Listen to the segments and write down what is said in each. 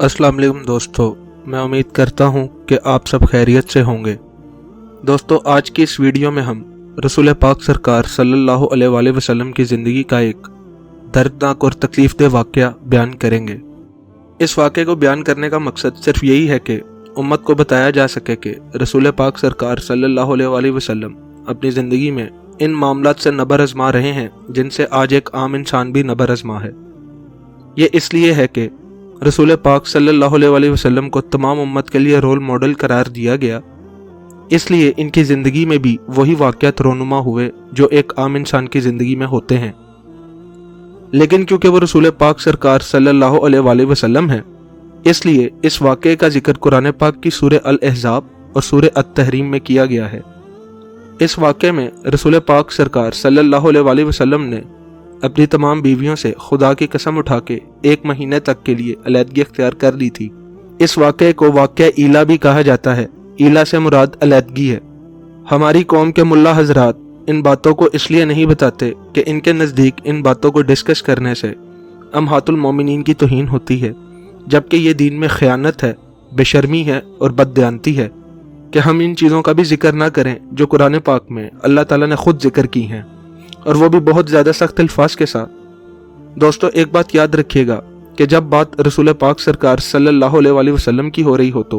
अस्सलाम वालेकुम दोस्तों, मैं उम्मीद करता हूँ कि आप सब खैरियत से होंगे। दोस्तों, आज की इस वीडियो में हम रसूल पाक सरकार सल्लल्लाहु अलैहि वसल्लम की ज़िंदगी का एक दर्दनाक और तकलीफ़देह वाक़या बयान करेंगे। इस वाक़े को बयान करने का मकसद सिर्फ यही है कि उम्मत को बताया जा सके कि रसूल पाक सरकार सल्लल्लाहु अलैहि वसल्लम अपनी ज़िंदगी में इन मामलात से नबर आज़मा रहे हैं जिनसे आज एक आम इंसान भी नबर आज़मा है। ये इसलिए है कि रसूल पाक सल्लल्लाहु अलैहि वसल्लम को तमाम उम्मत के लिए रोल मॉडल करार दिया गया, इसलिए इनकी ज़िंदगी में भी वही वाक़यात रोनुमा हुए जो एक आम इंसान की ज़िंदगी में होते हैं। लेकिन क्योंकि वो रसूल पाक सरकार सल्लल्लाहु अलैहि वसल्लम हैं, इसलिए इस वाक़े का जिक्र कुरान पाक की सूरह अल अहज़ाब और सूरह अत-तहरीम में किया गया है। इस वाक़े में रसूल पाक सरकार सल्लल्लाहु अलैहि वसल्लम ने अपनी तमाम बीवियों से खुदा की कसम उठा के 1 महीने तक के लिए अलहदगी इख्तियार कर ली थी। इस वाक़े को वाक़या ईला भी कहा जाता है। ईला से मुराद अलहदगी है। हमारी कौम के मुल्ला हजरात इन बातों को इसलिए नहीं बताते कि इनके नज़दीक इन बातों को डिस्कस करने से अम्हातुल मोमिनीन की तौहीन होती है, जबकि ये दीन में ख़यानत है, बेशर्मी है और बददयानती है कि हम इन चीज़ों का भी जिक्र ना करें जो कुरान पाक में अल्लाह ताला ने खुद जिक्र की हैं, और वो भी बहुत ज़्यादा सख्त अल्फाज के साथ। दोस्तों, एक बात याद रखिएगा कि जब बात रसूल पाक सरकार सल्लल्लाहु अलैहि वसल्लम की हो रही हो तो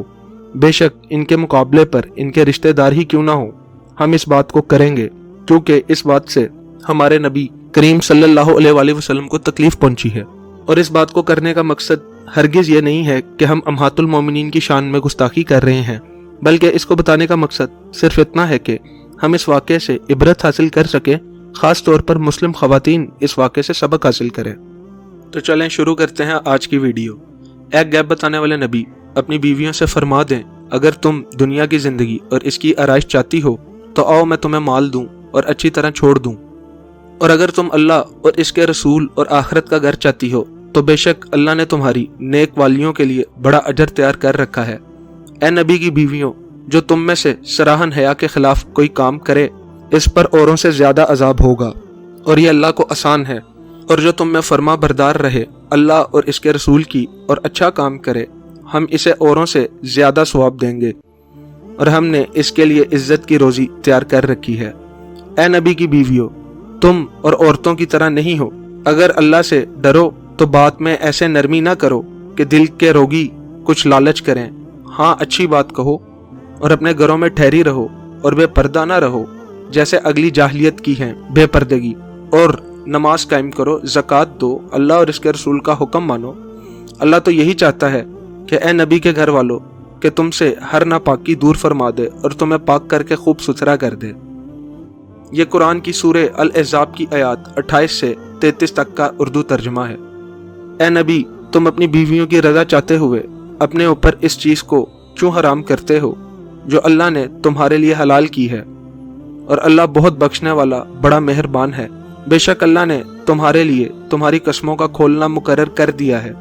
बेशक इनके मुकाबले पर इनके रिश्तेदार ही क्यों ना हो, हम इस बात को करेंगे, क्योंकि इस बात से हमारे नबी करीम सल्लल्लाहु अलैहि वसल्लम को तकलीफ पहुंची है। और इस बात को करने का मकसद हरगिज़ ये नहीं है कि हम अम्हातुल मोमिनीन की शान में गुस्ताखी कर रहे हैं, बल्कि इसको बताने का मकसद सिर्फ इतना है कि हम इस वाक़े से इबरत हासिल कर सकें, ख़ास तौर पर मुस्लिम ख़वातीन इस वाक़े से सबक हासिल करें। तो चलें शुरू करते हैं आज की वीडियो। एक गैब बताने वाले नबी अपनी बीवियों से फरमा दें, अगर तुम दुनिया की ज़िंदगी और इसकी आराइश चाहती हो तो आओ मैं तुम्हें माल दूं और अच्छी तरह छोड़ दूं, और अगर तुम अल्लाह और इसके रसूल और आखिरत का घर चाहती हो तो बेशक अल्लाह ने तुम्हारी नेक वालियों के लिए बड़ा अजर तैयार कर रखा है। ए नबी की बीवियों, जो तुम में से सराहन हया के खिलाफ कोई काम करे, इस पर औरों से ज़्यादा अजाब होगा और ये अल्लाह को आसान है। और जो तुम में फरमा बरदार रहे अल्लाह और इसके रसूल की और अच्छा काम करे, हम इसे औरों से ज़्यादा सवाब देंगे और हमने इसके लिए इज्जत की रोज़ी तैयार कर रखी है। ए नबी की बीवियों, तुम और औरतों की तरह नहीं हो। अगर अल्लाह से डरो तो बात में ऐसे नरमी ना करो कि दिल के रोगी कुछ लालच करें। हाँ, अच्छी बात कहो और अपने घरों में ठहरी रहो और बेपर्दा ना रहो जैसे अगली जाहिलियत की है बेपर्दगी, और नमाज कायम करो, ज़कात दो, अल्लाह और इसके रसूल का हुक्म मानो। अल्लाह तो यही चाहता है कि ए नबी के घर वालों कि तुमसे हर नापाकी दूर फरमा दे और तुम्हें पाक करके खूब सुथरा कर दे। ये कुरान की सूरह अल अहज़ाब की आयत 28 से 33 तक का उर्दू तर्जुमा है। ए नबी, तुम अपनी बीवियों की रज़ा चाहते हुए अपने ऊपर इस चीज़ को क्यों हराम करते हो जो अल्लाह ने तुम्हारे लिए हलाल की है, और अल्लाह बहुत बख्शने वाला बड़ा मेहरबान है। बेशक अल्लाह ने तुम्हारे लिए तुम्हारी कसमों का खोलना मुकर्रर कर दिया है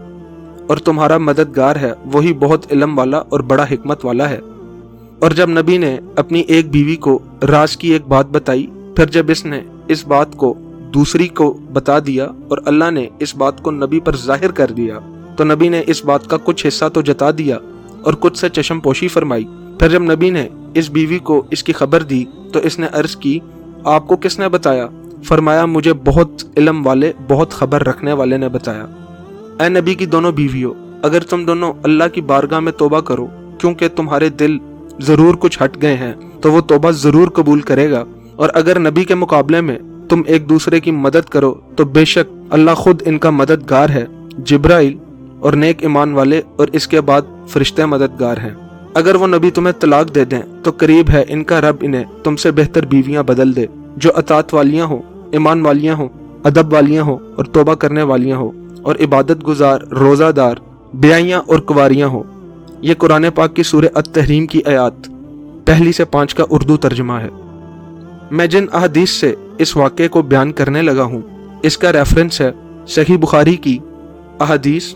और तुम्हारा मददगार है, वही बहुत इल्म वाला और बड़ा हिकमत वाला है। और जब नबी ने अपनी एक बीवी को राज की एक बात बताई, फिर जब इसने इस बात को दूसरी को बता दिया और अल्लाह ने इस बात को नबी पर जाहिर कर दिया, तो नबी ने इस बात का कुछ हिस्सा तो जता दिया और कुछ से चश्मपोशी फरमाई। फिर जब नबी ने इस बीवी को इसकी खबर दी तो इसने अर्ज की, आपको किसने बताया? फरमाया, मुझे बहुत इल्म वाले, बहुत खबर रखने वाले ने बताया। ऐ नबी की दोनों बीवियों, अगर तुम दोनों अल्लाह की बारगाह में तौबा करो, क्योंकि तुम्हारे दिल ज़रूर कुछ हट गए हैं, तो वो तौबा ज़रूर कबूल करेगा। और अगर नबी के मुकाबले में तुम एक दूसरे की मदद करो तो बेशक अल्लाह खुद इनका मददगार है। जिब्राइल और नेक ईमान वाले और इसके बाद फरिश्ते मददगार हैं। अगर वो नबी तुम्हें तलाक दे दें तो करीब है इनका रब इन्हें तुमसे बेहतर बीवियां बदल दे, जो अतात वालियां हो, ईमान वालियां हो, अदब वालियां हो और तौबा करने वालियां हो और इबादत गुजार, रोज़ादार, ब्याइयां और कुंवारियां हो। ये कुरान पाक की सूरह अत-तहरीम की आयत 1 से 5 का उर्दू तर्जुमा है। मैं जिन अहदीस से इस वाक़े को बयान करने लगा हूँ, इसका रेफरेंस है सही बुखारी की अहदीस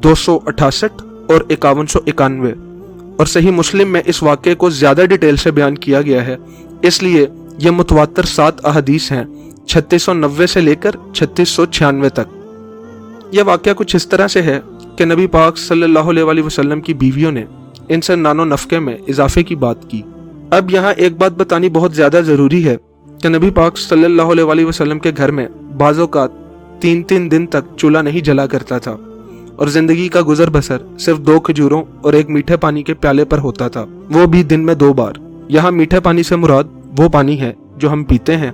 268 और 5191, और सही मुस्लिम में इस वाक़े को ज़्यादा डिटेल से बयान किया गया है, इसलिए ये मुतवातर 7 अहदीस हैं 3690 से लेकर 3696 तक। यह वाक़या कुछ इस तरह से है कि नबी पाक सल्लल्लाहु अलैहि वसल्लम की बीवियों ने इनसे नानो नफ़क़े में इजाफे की बात की। अब यहाँ एक बात बतानी बहुत ज़्यादा ज़रूरी है कि नबी पाक सल्लल्लाहु अलैहि वसल्लम के घर में बाज़ औक़ात 3-3 दिन तक चूल्हा नहीं जला करता था और ज़िंदगी का गुजर बसर सिर्फ 2 खजूरों और एक मीठे पानी के प्याले पर होता था, वो भी दिन में 2 बार। यहाँ मीठे पानी से मुराद वो पानी है जो हम पीते हैं।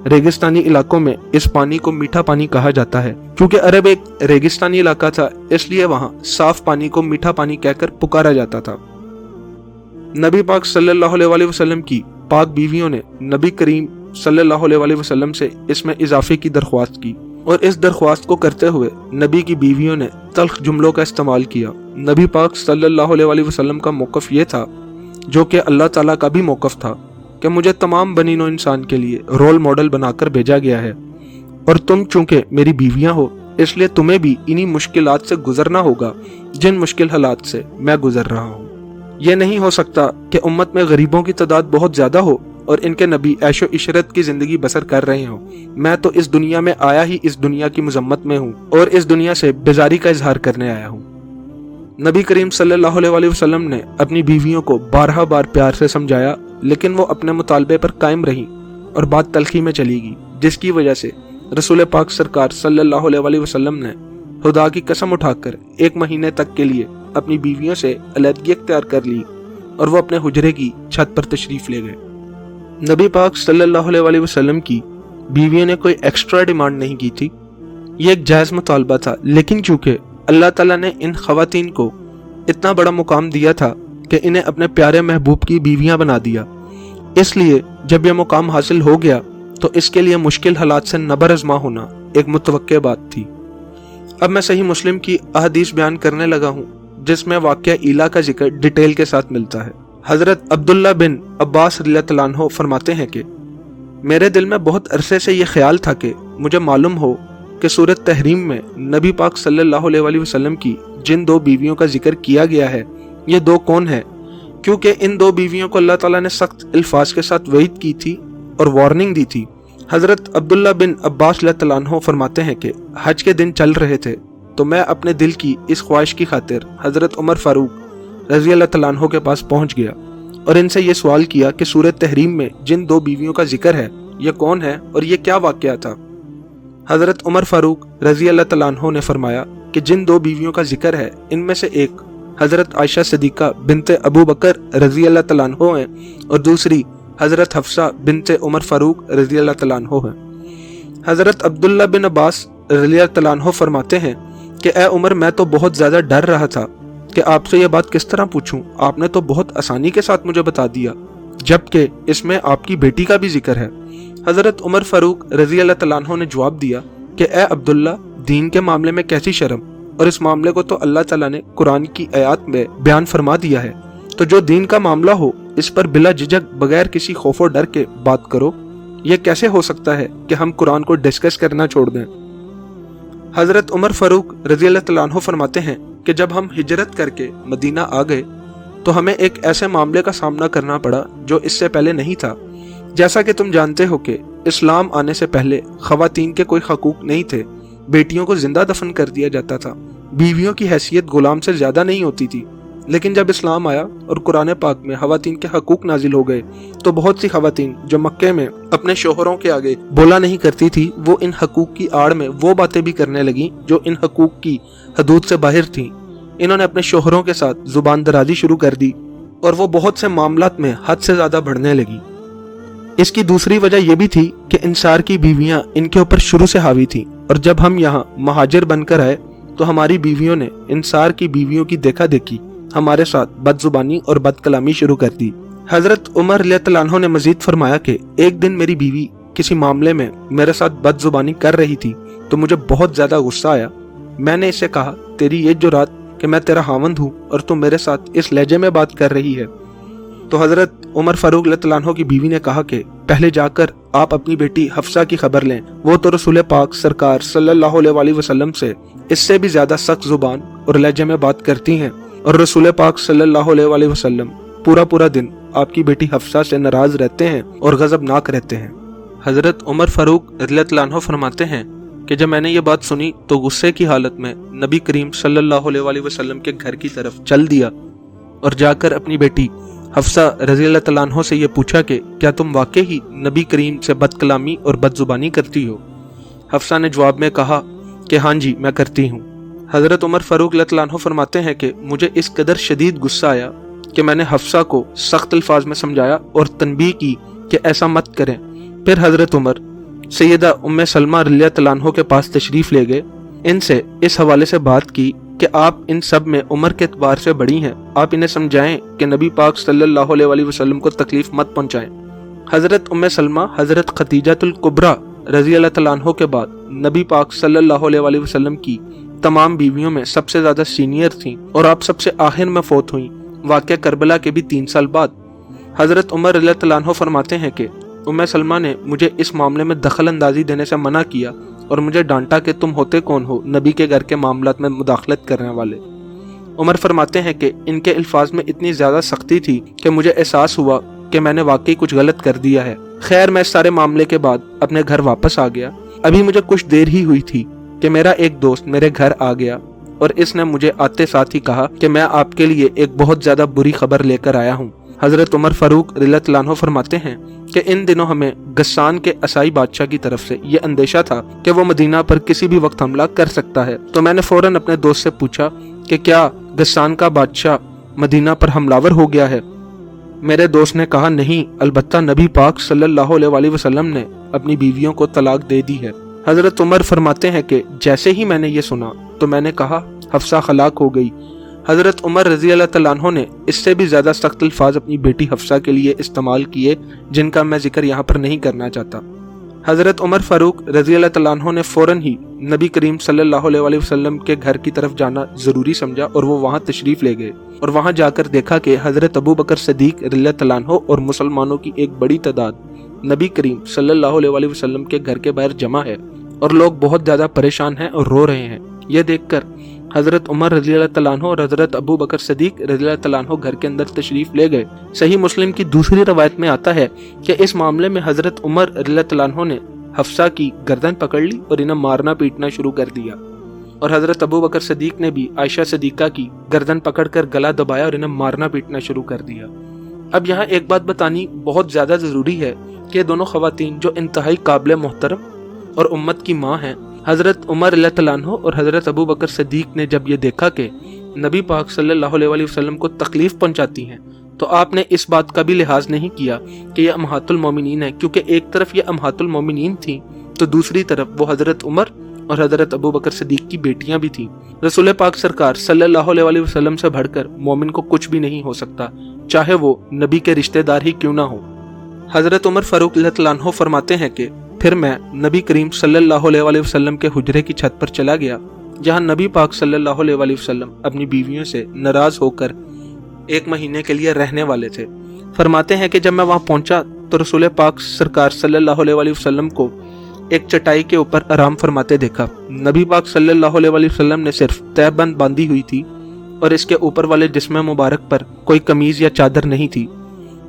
रेगिस्तानी इलाकों में इस पानी को मीठा पानी कहा जाता है। क्योंकि अरब एक रेगिस्तानी इलाका था, इसलिए वहाँ साफ पानी को मीठा पानी कहकर पुकारा जाता था। नबी पाक सल्लल्लाहु अलैहि वसल्लम की पाक बीवियों ने नबी करीम सल्लल्लाहु अलैहि वसल्लम से इसमें इजाफे की दरख्वास्त की और इस दरख्वास्त को करते हुए नबी की बीवियों ने तल्ख जुमलों का इस्तेमाल किया। नबी पाक सल्लल्लाहु अलैहि वसल्लम का मौक़िफ़ ये था, जो कि अल्लाह ताला का भी मौक़िफ़ था, कि मुझे तमाम बनी नौ इंसान के लिए रोल मॉडल बनाकर भेजा गया है और तुम चूंकि मेरी बीवियां हो, इसलिए तुम्हें भी इन्हीं मुश्किलात से गुजरना होगा जिन मुश्किल हालात से मैं गुजर रहा हूँ। ये नहीं हो सकता कि उम्मत में गरीबों की तादाद बहुत ज़्यादा हो और इनके नबी ऐशो इशरत की ज़िंदगी बसर कर रहे हों। मैं तो इस दुनिया में आया ही इस दुनिया की मजम्मत में हूँ और इस दुनिया से बेजारी का इजहार करने आया हूँ। नबी करीम सल्लल्लाहु अलैहि वसल्लम ने अपनी बीवियों को 12 बार प्यार से समझाया, लेकिन वो अपने मुतालबे पर कायम रही और बात तल्खी में चली गई, जिसकी वजह से रसूल पाक सरकार सल्लल्लाहु अलैहि वसल्लम ने खुदा की कसम उठाकर 1 महीने तक के लिए अपनी बीवियों से अलहदगी इख्तियार कर ली और वो अपने हुजरे की छत पर तशरीफ ले गए। नबी पाक सल्लल्लाहु अलैहि वसल्लम की बीवियों ने कोई एक्स्ट्रा डिमांड नहीं की थी, ये एक जायज़ मुतालबा था। लेकिन चूंकि अल्लाह ताला ने इन खवातीन को इतना बड़ा मुकाम दिया था कि इन्हें अपने प्यारे महबूब की बीवियां बना दिया, इसलिए जब यह मुकाम हासिल हो गया तो इसके लिए मुश्किल हालात से नबर आज़मा होना एक मुतवक्के बात थी। अब मैं सही मुस्लिम की अहदीस बयान करने लगा हूँ, जिसमें वाक़या ईला का जिक्र डिटेल के साथ मिलता है। हज़रत अब्दुल्ला बिन अब्बास रज़ियल्लाहु अन्हु फरमाते हैं कि मेरे दिल में बहुत अरसे से ये ख्याल था कि मुझे मालूम हो कि सूरत तहरीम में नबी पाक सल्लल्लाहु अलैहि वसल्लम की जिन 2 बीवियों का जिक्र किया गया है, ये 2 कौन है, क्योंकि इन 2 बीवियों को अल्लाह ताला ने सख्त अल्फाज के साथ वईद की थी और वार्निंग दी थी। हज़रत अब्दुल्ला बिन अब्बास रज़ियल्लाहु अन्हु फरमाते हैं कि हज के दिन चल रहे थे तो मैं अपने दिल की इस ख्वाहिश की खातिर हज़रत उमर फारूक रज़ियल्लाहु अन्हु के पास पहुंच गया और इनसे ये सवाल किया कि सूरत तहरीम में जिन 2 बीवियों का जिक्र है, ये कौन है और ये क्या वाक़या था। हज़रत उमर फारूक रज़ियल्लाहु अन्हु ने फरमाया कि जिन 2 बीवियों का जिक्र है, इनमें से एक हज़रत आयशा सिद्दीक़ा बिनते अबू बकर रज़ियल्लाहु अन्हु है और दूसरी हज़रत हफ्सा बिनते उमर फारूक रज़ियल्लाहु अन्हु है। हज़रत अब्दुल्ला बिन अब्बास रज़ियल्लाहु अन्हु फरमाते हैं कि ए उमर, मैं तो बहुत ज़्यादा डर रहा था कि आपसे यह बात किस तरह पूछूं। आपने तो बहुत आसानी के साथ मुझे बता दिया, जबकि इसमें आपकी बेटी का भी जिक्र है। हज़रत उमर फारूक रज़ियल्लाहु अन्हु ने जवाब दिया कि ए अब्दुल्ला, दीन के मामले में कैसी शर्म, और इस मामले को तो अल्लाह ताला ने कुरान की आयत में बयान फरमा दिया है, तो जो दीन का मामला हो इस पर बिला झिझक बगैर किसी खौफ और डर के बात करो। यह कैसे हो सकता है कि हम कुरान को डिस्कस करना छोड़ दें। हज़रत उमर फारूक रज़ियल्लाहु अन्हु फरमाते हैं कि जब हम हिजरत करके मदीना आ गए तो हमें एक ऐसे मामले का सामना करना पड़ा जो इससे पहले नहीं था। जैसा कि तुम जानते हो कि इस्लाम आने से पहले खवातीन के कोई हकूक नहीं थे, बेटियों को जिंदा दफन कर दिया जाता था, बीवियों की हैसियत गुलाम से ज़्यादा नहीं होती थी। लेकिन जब इस्लाम आया और कुरान पाक में खवातीन के हकूक नाजिल हो गए तो बहुत सी खवातीन जो मक्के में अपने शोहरों के आगे बोला नहीं करती थी, वो इन हकूक की आड़ में वो बातें भी करने लगी जो इन हकूक की हदूद से बाहर थी। इन्होंने अपने शोहरों के साथ जुबान दराजी शुरू कर दी और वो बहुत से मामलात में हद से ज़्यादा बढ़ने लगी। इसकी दूसरी वजह यह भी थी कि इंसार की बीवियां इनके ऊपर शुरू से हावी थीं और जब हम यहाँ महाजिर बनकर आए तो हमारी बीवियों ने इंसार की बीवियों की देखा देखी हमारे साथ बदजुबानी और बदकलामी शुरू कर दी। हज़रत उमर रज़ियल्लाहु अन्हु ने मजीद फरमाया कि एक दिन मेरी बीवी किसी मामले में मेरे साथ बदजुबानी कर रही थी तो मुझे बहुत ज़्यादा गुस्सा आया। मैंने इसे कहा, तेरी ये जुरात कि मैं तेरा हावंद हूँ और तू मेरे साथ इस लहजे में बात कर रही है। तो हज़रत उमर फारूक रज़ियल्लाहु अन्हु की बीवी ने कहा कि पहले जाकर आप अपनी बेटी हफ्सा की खबर लें, वो तो रसूल पाक सरकार सल्लल्लाहु अलैहि वसल्लम से इससे भी ज़्यादा सख्त जुबान और लहजे में बात करती हैं और रसूल पाक सल्लल्लाहु अलैहि वसल्लम पूरा दिन आपकी बेटी हफ्सा से नाराज रहते हैं और गज़बनाक रहते हैं। हज़रत उमर फारूक रज़ियल्लाहु अन्हु फरमाते हैं कि जब मैंने ये बात सुनी तो गुस्से की हालत में नबी करीम सल्लल्लाहु अलैहि वसल्लम के घर की तरफ चल दिया और जाकर अपनी बेटी हफ्सा रज़ी अल्लाह तआला अन्हा से ये पूछा कि क्या तुम वाकई ही नबी करीम से बदकलामी और बदजुबानी करती हो? हफ्सा ने जवाब में कहा कि हाँ जी, मैं करती हूँ। हज़रत उमर फ़ारूक रज़ी अल्लाह अन्हु फरमाते हैं कि मुझे इस कदर शदीद गुस्सा आया कि मैंने हफ्सा को सख्त अल्फाज में समझाया और तनबीह की कि ऐसा मत करें। फिर हज़रत उमर सैयदा उम्मे सलमा रज़ियल्लाहु अन्हा के पास तशरीफ़ ले गए। इनसे इस हवाले से बात की कि आप इन सब में उम्र के एतबार से बड़ी हैं, आप इन्हें समझाएं कि नबी पाक सल्लल्लाहु अलैहि वसल्लम को तकलीफ मत पहुंचाएं। हज़रत उम्मे सलमा हज़रत खदीजातुल कुबरा रज़ियल्लाहु तआला अन्हा के बाद नबी पाक सल्लल्लाहु अलैहि वसल्लम की तमाम बीवियों में सबसे ज़्यादा सीनियर थीं और आप सबसे आखिर में फौत हुई, वाक़या करबला के भी 3 साल बाद। हज़रत उमर रज़ियल्लाहु तआला अन्हु फरमाते हैं कि उम्मे सलमा ने मुझे इस मामले में दखल अंदाजी देने से मना किया और मुझे डांटा कि तुम होते कौन हो नबी के घर के मामलात में मुदाखलत करने वाले। उमर फरमाते हैं कि इनके अल्फाज में इतनी ज़्यादा सख्ती थी कि मुझे एहसास हुआ कि मैंने वाकई कुछ गलत कर दिया है। खैर, मैं इस सारे मामले के बाद अपने घर वापस आ गया। अभी मुझे कुछ देर ही हुई थी कि मेरा एक दोस्त मेरे घर आ गया और इसने मुझे आते साथ ही कहा कि मैं आपके लिए एक बहुत ज़्यादा बुरी खबर लेकर आया हूँ। हज़रत उमर फ़ारूक रज़ियल्लाहु अन्हु फरमाते हैं कि इन दिनों हमें गस्सान के असाई बादशाह की तरफ से ये अंदेशा था कि वो मदीना पर किसी भी वक्त हमला कर सकता है। तो मैंने फौरन अपने दोस्त से पूछा कि क्या गस्सान का बादशाह मदीना पर हमलावर हो गया है? मेरे दोस्त ने कहा नहीं, अलबत्ता नबी पाक सल्लल्लाहु अलैहि वसल्लम ने अपनी बीवियों को तलाक दे दी है। हज़रत उमर फरमाते हैं कि जैसे ही मैंने ये सुना तो मैंने कहा हफ्सा हलाक हो गई। हज़रत उमर रज़ियल्लाहु तआला अन्हु ने इससे भी ज़्यादा सख्त अल्फाज अपनी बेटी हफ्सा के लिए इस्तेमाल किए, जिनका मैं जिक्र यहाँ पर नहीं करना चाहता। हज़रत उमर फ़ारूक रज़ियल्लाहु तआला अन्हु ने फ़ौरन ही नबी करीम सल्लल्लाहु अलैहि वसल्लम के घर की तरफ जाना ज़रूरी समझा और वो वहाँ तशरीफ़ ले गए और वहाँ जाकर देखा कि हज़रत अबू बकर सिद्दीक़ रज़ियल्लाहु तआला अन्हु और मुसलमानों की एक बड़ी तादाद नबी करीम सल्लल्लाहु अलैहि वसल्लम के घर के बाहर जमा है और लोग बहुत ज़्यादा परेशान हैं और रो रहे हैं। यह देखकर हज़रत उमर रज़ियल्लाहु तआला अन्हु और हज़रत अबू बकर सिद्दीक़ रज़ियल्लाहु तआला अन्हु घर के अंदर तशरीफ़ ले गए। सही मुस्लिम की दूसरी रवायत में आता है कि इस मामले में हज़रत उमर रज़ियल्लाहु तआला अन्हु ने हफ्सा की गर्दन पकड़ ली और इन्हें मारना पीटना शुरू कर दिया और हज़रत अबू बकर सिद्दीक़ ने भी आयशा सिद्दीक़ा की गर्दन पकड़कर गला दबाया और इन्हें मारना पीटना शुरू कर दिया। अब यहाँ एक बात बतानी बहुत ज़्यादा ज़रूरी है कि दोनों ख़वातीन जो इंतहाई काबिल मोहतरम और उम्मत की माँ हैं, हज़रत उमर रज़ियल्लाहु तआला अन्हु और हज़रत अबू बकर सिद्दीक़ ने जब ये देखा कि नबी पाक सल्लल्लाहु अलैहि वसल्लम को तकलीफ़ पहुँचाती हैं तो आपने इस बात का भी लिहाज नहीं किया कि यह अम्हातुल मोमिनीन है, क्योंकि एक तरफ ये अम्हातुल मोमिनीन थी तो दूसरी तरफ वो हज़रत उमर और हज़रत अबू बकर सिद्दीक़ की बेटियां भी थीं। रसूल पाक सरकार सल्लल्लाहु अलैहि वसल्लम से बढ़कर मोमिन को कुछ भी नहीं हो सकता, चाहे वो नबी के रिश्तेदार ही क्यों ना हो। हज़रत उमर फ़ारूक रज़ियल्लाहु अन्हु फरमाते हैं कि फिर मैं नबी करीम सल्लल्लाहु अलैहि वसल्लम के हुजरे की छत पर चला गया, जहां नबी पाक सल्लल्लाहु अलैहि वसल्लम अपनी बीवियों से नाराज होकर 1 महीने के लिए रहने वाले थे। फरमाते हैं कि जब मैं वहां पहुंचा तो रसूल पाक सरकार सल्लल्लाहु अलैहि वसल्लम को एक चटाई के ऊपर आराम फरमाते देखा। नबी पाक सल्लल्लाहु अलैहि वसल्लम ने सिर्फ तहबंद बांधी हुई थी और इसके ऊपर वाले जिस्म मुबारक पर कोई कमीज या चादर नहीं थी।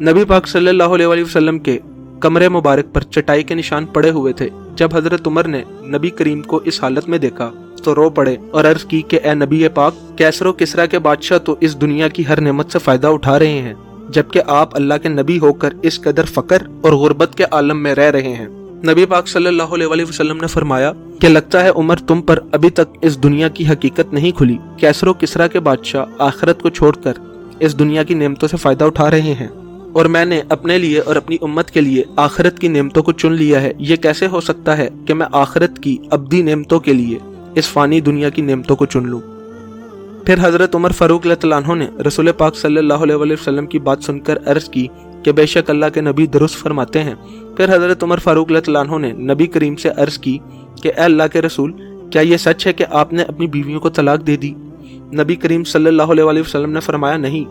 नबी पाक सल्लल्लाहु अलैहि वसल्लम के कमरे मुबारक पर चटाई के निशान पड़े हुए थे। जब हज़रत उमर ने नबी करीम को इस हालत में देखा तो रो पड़े और अर्ज की कि ए नबी पाक, कैसरो किसरा के बादशाह तो इस दुनिया की हर नेमत से फ़ायदा उठा रहे हैं, जबकि आप अल्लाह के नबी होकर इस कदर फ़क्र और गुर्बत के आलम में रह रहे हैं। नबी पाक सल्लल्लाहु अलैहि वसल्लम ने फरमाया कि लगता है उमर, तुम पर अभी तक इस दुनिया की हकीकत नहीं खुली। कैसरो किसरा के बादशाह आखिरत को छोड़कर इस दुनिया की नेमतों से फ़ायदा उठा रहे हैं और मैंने अपने लिए और अपनी उम्मत के लिए आखिरत की नेमतों को चुन लिया है। ये कैसे हो सकता है कि मैं आखिरत की अब्दी नेमतों के लिए इस फ़ानी दुनिया की नेमतों को चुन लूँ। फिर हज़रत उमर फ़ारूक रज़ियल्लाहु अन्हु ने रसूल पाक सल्लल्लाहु अलैहि वसल्लम की बात सुनकर अर्ज़ की कि बेशक अल्लाह के नबी दुरुस्त फरमाते हैं। फिर हज़रत उमर फ़ारूक रज़ियल्लाहु अन्हु ने नबी करीम से अर्ज़ की कि ए अल्लाह के रसूल, क्या ये सच है कि आपने अपनी बीवियों को तलाक दे दी? नबी करीम सल्लल्लाहु अलैहि वसल्लम ने फरमाया, नहीं,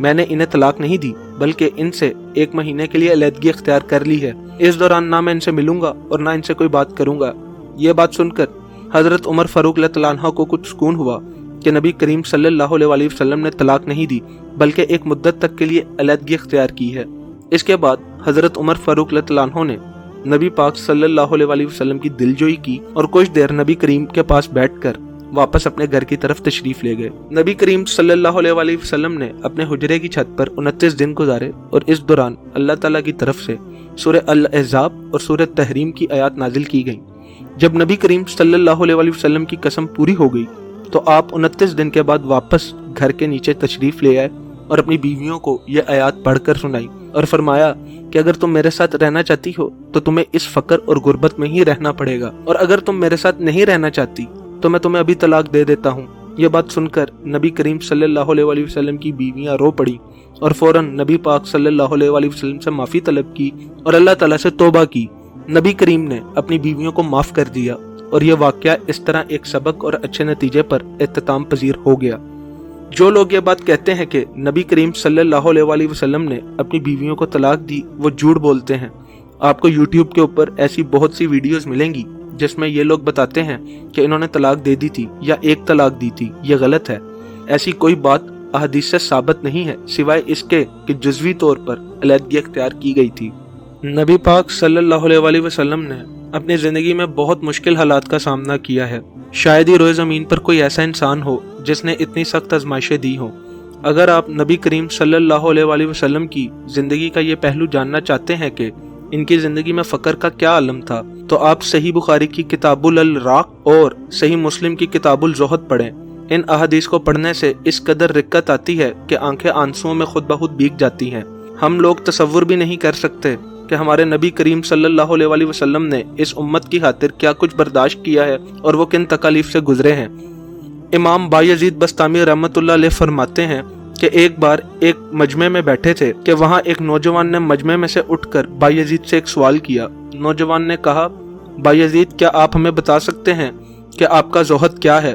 मैंने इन्हें तलाक नहीं दी, बल्कि इनसे 1 महीने के लिए अलहदगी इख्तियार कर ली है। इस दौरान ना मैं इनसे मिलूंगा और ना इनसे कोई बात करूंगा। ये बात सुनकर हज़रत उमर फ़ारूक रज़ियल्लाहु अन्हु को कुछ सुकून हुआ कि नबी करीम सल्लल्लाहु अलैहि वसल्लम ने तलाक नहीं दी, बल्कि एक मुद्दत तक के लिए अलहदगी इख्तियार की है। इसके बाद हज़रत उमर फ़ारूक रज़ियल्लाहु अन्हु ने नबी पाक सल्लल्लाहु अलैहि वसल्लम की दिलजोई की और कुछ देर नबी करीम के पास बैठकर वापस अपने घर की तरफ तशरीफ ले गए। नबी करीम सल्लल्लाहु अलैहि वसल्लम ने अपने हुजरे की छत पर 29 दिन गुजारे और इस दौरान अल्लाह ताला की तरफ से सूरह अल-अहज़ाब और सूरह तहरीम की आयत नाजिल की गई। जब नबी करीम सल्लल्लाहु अलैहि वसल्लम की कसम पूरी हो गई तो आप 29 दिन के बाद वापस घर के नीचे तशरीफ ले आए और अपनी बीवियों को यह आयत पढ़कर सुनाई और फरमाया कि अगर तुम मेरे साथ रहना चाहती हो तो तुम्हें इस फकर और गुर्बत में ही रहना पड़ेगा, और अगर तुम मेरे साथ नहीं रहना चाहती तो मैं तुम्हें अभी तलाक दे देता हूँ। यह बात सुनकर नबी करीम सल्लल्लाहु अलैहि वसल्लम की बीवियां रो पड़ी और फौरन नबी पाक सल्लल्लाहु अलैहि वसल्लम से माफ़ी तलब की और अल्लाह ताला से तौबा की। नबी करीम ने अपनी बीवियों को माफ़ कर दिया और यह वाक़या इस तरह एक सबक और अच्छे नतीजे पर इख्तिताम पजीर हो गया। जो लोग ये बात कहते हैं कि नबी करीम सल्लल्लाहु अलैहि वसल्लम ने अपनी बीवियों को तलाक दी, वो झूठ बोलते हैं। आपको YouTube के ऊपर ऐसी बहुत सी वीडियोस मिलेंगी जिसमें ये लोग बताते हैं कि इन्होंने तलाक दे दी थी या एक तलाक दी थी। ये गलत है। ऐसी कोई बात अहदीस से साबित नहीं है सिवाय इसके कि जुज़वी तौर पर अलहदगी इख्तियार की गई थी। नबी पाक सल्लल्लाहु अलैहि वसल्लम ने अपनी ज़िंदगी में बहुत मुश्किल हालात का सामना किया है। शायद ही रोए ज़मीन पर कोई ऐसा इंसान हो जिसने इतनी सख्त आजमाइशें दी हों। अगर आप नबी करीम सल्लल्लाहु अलैहि वसल्लम की ज़िंदगी का ये पहलू जानना चाहते हैं कि इनकी ज़िंदगी में फ़क्र का क्या आलम था, तो आप सही बुखारी की किताबुल अल-राक़ और सही मुस्लिम की किताबुल ज़ुहद पढ़ें। इन अहादीस को पढ़ने से इस कदर रिक्कत आती है कि आंखें आंसुओं में खुद ब खुद भीग जाती हैं। हम लोग तसव्वुर भी नहीं कर सकते कि हमारे नबी करीम सल्लल्लाहु अलैहि वसल्लम ने इस उम्मत की खातिर क्या कुछ बर्दाश्त किया है और वो किन तकालीफ से गुजरे हैं। इमाम बायजीद बस्तामी रहमतुल्लाह अलैह फरमाते हैं कि एक बार एक मजमे में बैठे थे कि वहाँ एक नौजवान ने मजमे में से उठकर बायजीद से एक सवाल किया। नौजवान ने कहा, बायजीद क्या आप हमें बता सकते हैं कि आपका ज़ुहद क्या है?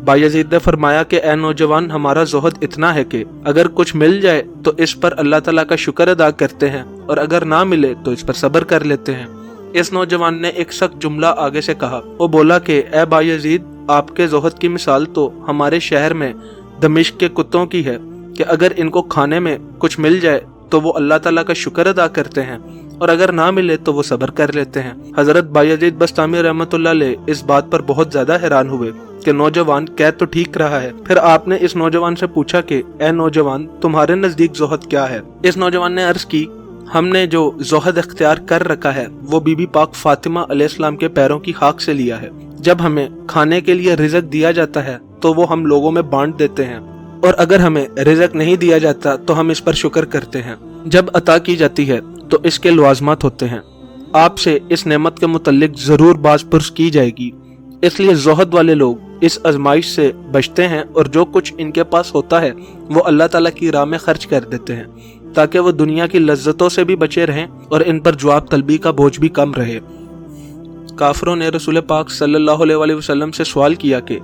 बायजीद ने फरमाया कि ए नौजवान, हमारा ज़ुहद इतना है कि अगर कुछ मिल जाए तो इस पर अल्लाह ताला का शुक्र अदा करते हैं और अगर ना मिले तो इस पर सब्र कर लेते हैं। इस नौजवान ने एक सख्त जुमला आगे से कहा। वो बोला कि ए बायजीद, आपके ज़ुहद की मिसाल तो हमारे शहर में दमिश्क के कुत्तों की है कि अगर इनको खाने में कुछ मिल जाए तो वो अल्लाह ताला का शुक्र अदा करते हैं और अगर ना मिले तो वो सब्र कर लेते हैं। हजरत बायजीद बस्तामी रहमतुल्लाह अलैह इस बात पर बहुत ज्यादा हैरान हुए कि नौजवान कह तो ठीक रहा है। फिर आपने इस नौजवान से पूछा कि ए नौजवान, तुम्हारे नजदीक ज़ुहद क्या है? इस नौजवान ने अर्ज की, हमने जो ज़ुहद इख्तियार कर रखा है वो बीबी पाक फातिमा अलैहिस्सलाम के पैरों की खाक से लिया है। जब हमें खाने के लिए रिज़्क दिया जाता है तो वो हम लोगों में बांट देते हैं, और अगर हमें रिज़्क नहीं दिया जाता तो हम इस पर शुक्र करते हैं। जब अता की जाती है तो इसके लवाजमात होते हैं। आपसे इस नेमत के मुतल्लिक ज़रूर बाज़ पुरस की जाएगी, इसलिए ज़ुहद वाले लोग इस आजमाइश से बचते हैं और जो कुछ इनके पास होता है वो अल्लाह ताला की राह में खर्च कर देते हैं ताकि वो दुनिया की लज्जतों से भी बचे रहें और इन पर जवाब तलबी का बोझ भी कम रहे। काफिरों ने रसूल पाक सल्लल्लाहु अलैहि वसल्लम से सवाल किया कि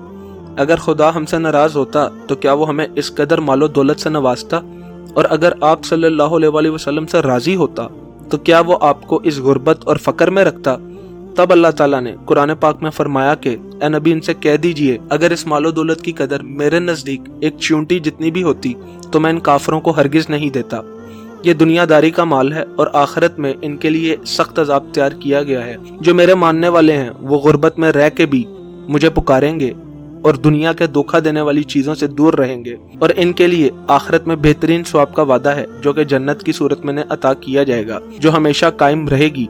अगर खुदा हमसे नाराज होता तो क्या वो हमें इस कदर मालो दौलत से नवाजता, और अगर आप सल्लल्लाहु अलैहि वसल्लम से राजी होता तो क्या वो आपको इस गुर्बत और फकर में रखता? तब अल्लाह ताला ने कुरान पाक में फरमाया कि ए नबी, इनसे कह दीजिए अगर इस मालो दौलत की कदर मेरे नज़दीक एक चींटी जितनी भी होती तो मैं इन काफिरों को हरगिज नहीं देता। ये दुनियादारी का माल है और आखिरत में इनके लिए सख्त अज़ाब तैयार किया गया है। जो मेरे मानने वाले हैं वो गुर्बत में रह के भी मुझे पुकारेंगे और दुनिया के धोखा देने वाली चीजों से दूर रहेंगे, और इनके लिए आखिरत में बेहतरीन सवाब का वादा है जो कि जन्नत की सूरत में अता किया जाएगा, जो हमेशा कायम रहेगी,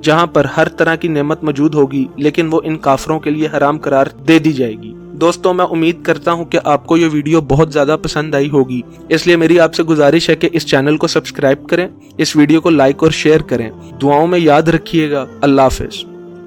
जहां पर हर तरह की नेमत मौजूद होगी, लेकिन वो इन काफिरों के लिए हराम करार दे दी जाएगी। दोस्तों, मैं उम्मीद करता हूं कि आपको ये वीडियो बहुत ज्यादा पसंद आई होगी, इसलिए मेरी आपसे गुजारिश है कि इस चैनल को सब्सक्राइब करें, इस वीडियो को लाइक और शेयर करें। दुआओं में याद रखिएगा। अल्लाह हाफिज।